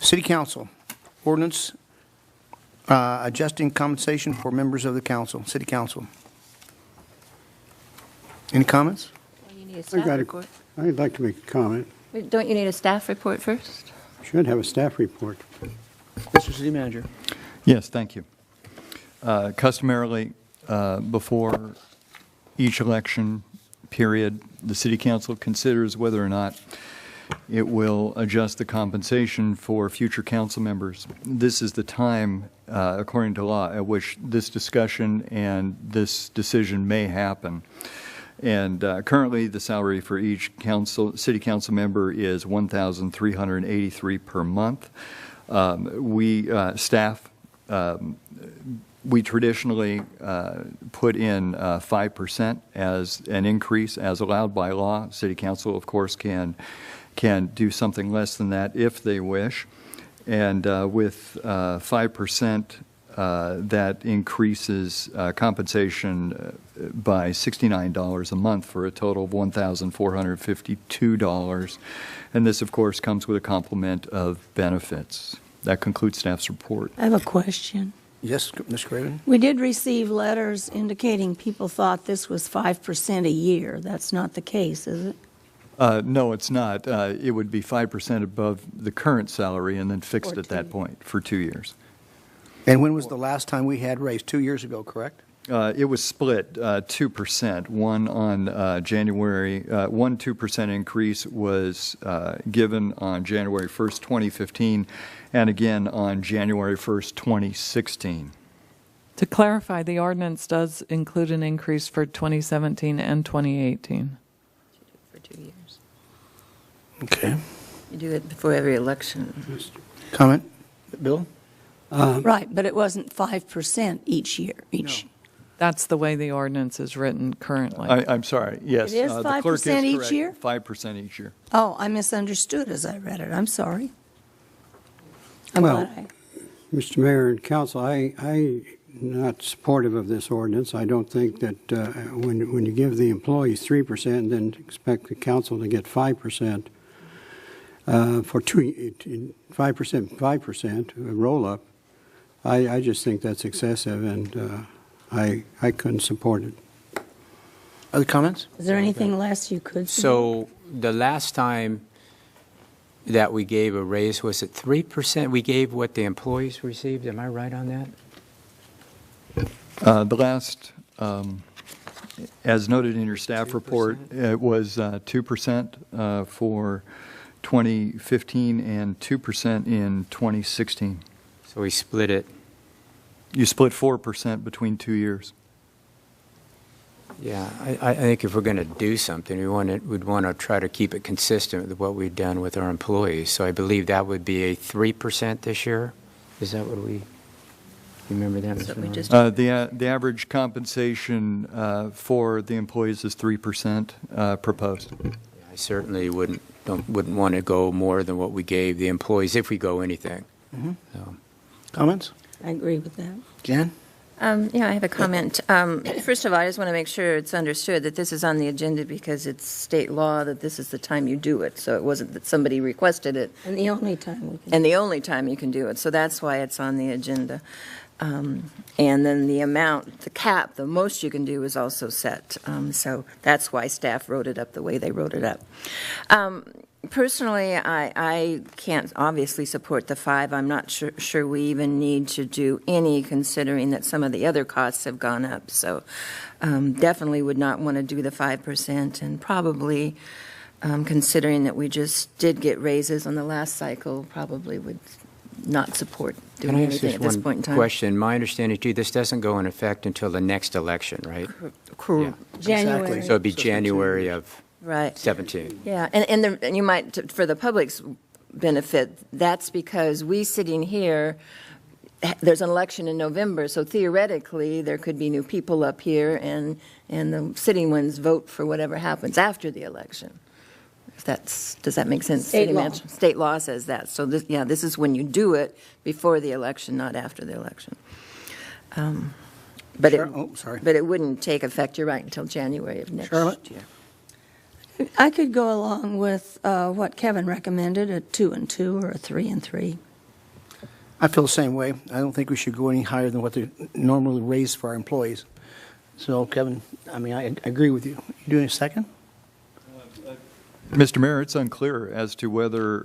City Council, ordinance adjusting compensation for members of the council. City Council. Any comments? You need a staff report. I'd like to make a comment. Don't you need a staff report first? Should have a staff report. Mr. City Manager. Yes, thank you. Customarily, before each election period, the City Council considers whether or not it will adjust the compensation for future council members. This is the time, according to law, at which this discussion and this decision may happen. And currently, the salary for each city council member is $1,383 per month. We traditionally put in 5% as an increase as allowed by law. City Council, of course, can do something less than that if they wish. And with 5%, that increases compensation by $69 a month for a total of $1,452. And this, of course, comes with a complement of benefits. That concludes staff's report. I have a question. Yes, Ms. Craven. We did receive letters indicating people thought this was 5% a year. That's not the case, is it? No, it's not. It would be 5% above the current salary and then fixed at that point for 2 years. And when was the last time we had raised? 2 years ago, correct? It was split 2%. One on January, 2% increase was given on January 1st, 2015, and again on January 1st, 2016. To clarify, the ordinance does include an increase for 2017 and 2018. For 2 years. Okay. You do it before every election. Comment? Bill? Right, but it wasn't 5% each year. That's the way the ordinance is written currently. I'm sorry. Yes. It is the clerk is 5% each correct. year? 5% each year. Oh, I misunderstood as I read it. I'm sorry. Well, Mr. Mayor and Council, I'm not supportive of this ordinance. I don't think that when you give the employees 3% and then expect the council to get 5% for 5% roll-up, I just think that's excessive, and I couldn't support it. Other comments? Is there anything less you could say? So the last time that we gave a raise, was it 3%? We gave what the employees received. Am I right on that? The last, as noted in your staff 2%? report, it was 2% for 2015 and 2% in 2016. So we split it. You split 4% between 2 years. Yeah, I think if we're going to do something, we'd want to try to keep it consistent with what we've done with our employees. So I believe that would be a 3% this year. Is that what we remember that? So we just The average compensation for the employees is 3% proposed. I certainly wouldn't want to go more than what we gave the employees if we go anything. Mm-hmm. So. Comments? I agree with that. Jan? Yeah, I have a comment. First of all, I just want to make sure it's understood that this is on the agenda because it's state law that this is the time you do it. So it wasn't that somebody requested it. And the only time we can. And the only time you can do it. So that's why it's on the agenda. And then the amount, the cap, the most you can do is also set. So that's why staff wrote it up the way they wrote it up. Personally, I can't obviously support the 5. I'm not sure we even need to do any, considering that some of the other costs have gone up. So definitely would not want to do the 5%, and probably considering that we just did get raises on the last cycle, probably would not support doing anything at this point in time. Question. My understanding, too, this doesn't go in effect until the next election, right? Correct. Yeah. January. Exactly. So it'd be January of Right. 17. Yeah, and you might, for the public's benefit, that's because we sitting here, there's an election in November, so theoretically there could be new people up here, and the sitting ones vote for whatever happens after the election. Does that make sense? State law. State law says that. So this is when you do it before the election, not after the election. But sorry. But it wouldn't take effect, you're right, until January of next Charlotte? year. I could go along with what Kevin recommended, a 2 and 2 or a 3 and 3. I feel the same way. I don't think we should go any higher than what they normally raise for our employees. So, Kevin, I mean, I agree with you. You doing a second? Mr. Mayor, it's unclear as to whether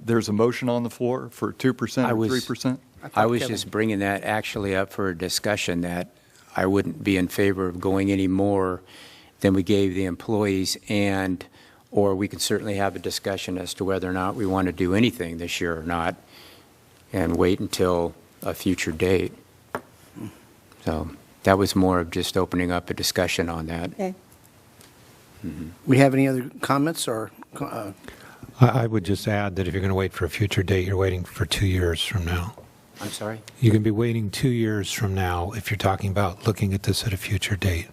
there's a motion on the floor for 2% or 3%. I was just bringing that actually up for a discussion, that I wouldn't be in favor of going any more than we gave the employees, or we could certainly have a discussion as to whether or not we want to do anything this year or not, and wait until a future date. So that was more of just opening up a discussion on that. Okay. We have any other comments or? I would just add that if you're going to wait for a future date, you're waiting for 2 years from now. I'm sorry? You can be waiting 2 years from now if you're talking about looking at this at a future date.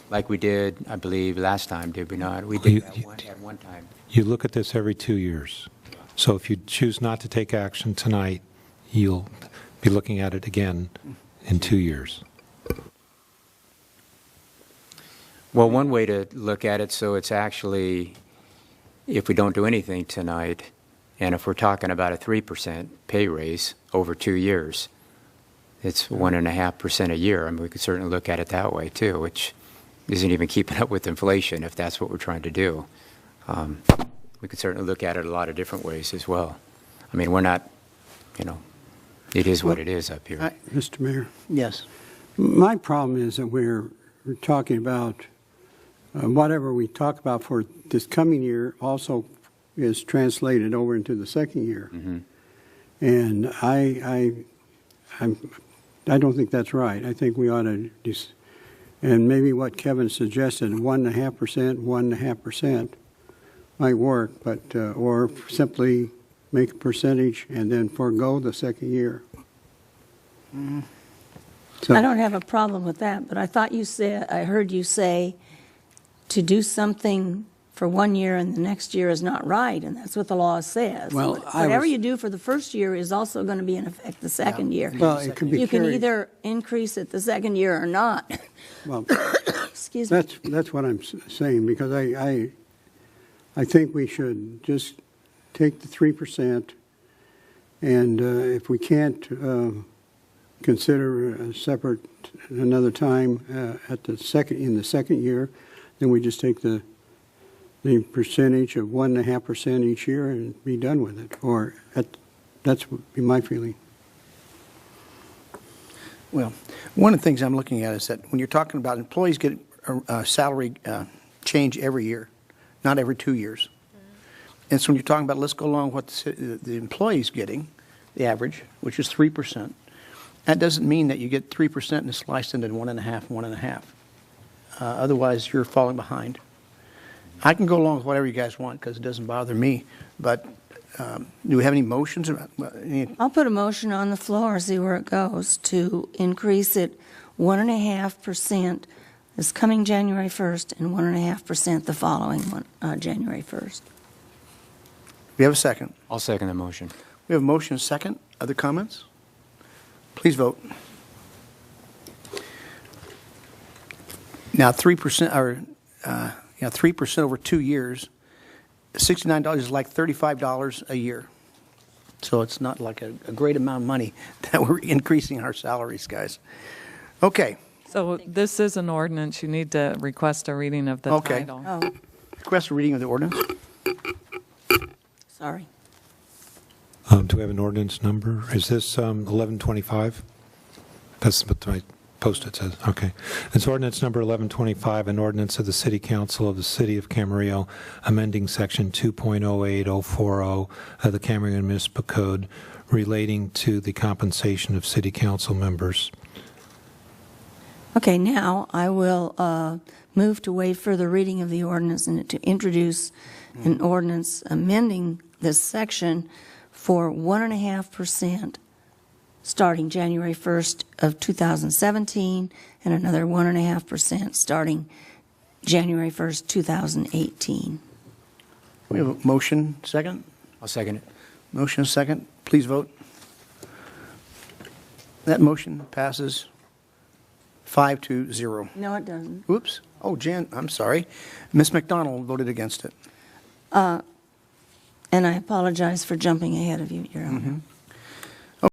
Like we did, I believe, last time, did we not? We did that at one time. You look at this every 2 years. So if you choose not to take action tonight, you'll be looking at it again in 2 years. Well, one way to look at it, so it's actually, if we don't do anything tonight, and if we're talking about a 3% pay raise over 2 years, it's 1.5% a year. I mean, we could certainly look at it that way too, which isn't even keeping up with inflation, if that's what we're trying to do. We could certainly look at it a lot of different ways as well. I mean, we're not, it is what it is up here. Mr. Mayor, Yes. my problem is that we're talking about whatever we talk about for this coming year also is translated over into the second year. And I don't think that's right. I think we ought to just, and maybe what Kevin suggested, 1.5% might work, but or simply make a percentage and then forego the second year. So, I don't have a problem with that, but I heard you say to do something for 1 year and the next year is not right, and that's what the law says. Well, Whatever you do for the first year is also going to be in effect the second year. well, it could be You can carried. either increase it the second year or not. Well, Excuse me. that's what I'm saying, because I think we should just take the 3%, and if we can't consider a separate another time in the second year, then we just take the percentage of 1.5% each year and be done with it. Or that's would be my feeling. Well, one of the things I'm looking at is that when you're talking about employees get a salary change every year, not every 2 years. And so when you're talking about, let's go along with what the employee's getting, the average, which is 3%, that doesn't mean that you get 3% and it's sliced into 1.5. Otherwise, you're falling behind. I can go along with whatever you guys want because it doesn't bother me, but do we have any motions? I'll put a motion on the floor, see where it goes, to increase it 1.5% this coming January 1st and 1.5% the following one, January 1st. We have a second. I'll second the motion. We have a motion and a second. Other comments? Please vote. Now, 3% or 3% over 2 years, $69 is like $35 a year. So it's not like a great amount of money that we're increasing our salaries, guys. Okay. So this is an ordinance. You need to request a reading of the Okay. title. Oh, Request a reading of the ordinance. sorry. Do we have an ordinance number? Is this 1125? That's what my post-it says. Okay. It's ordinance number 1125, an ordinance of the City Council of the City of Camarillo, amending Section 2.08040 of the Camarillo Municipal Code relating to the compensation of City Council members. Okay, now I will move to waive further reading of the ordinance and to introduce an ordinance amending this section for 1.5% starting January 1st of 2017 and another 1.5% starting January 1st, 2018. We have a motion, second. I'll second it. Motion, second. Please vote. That motion passes 5-0. No, it doesn't. Oops. Oh, Jan, I'm sorry. Ms. McDonald voted against it. And I apologize for jumping ahead of you, Your Honor.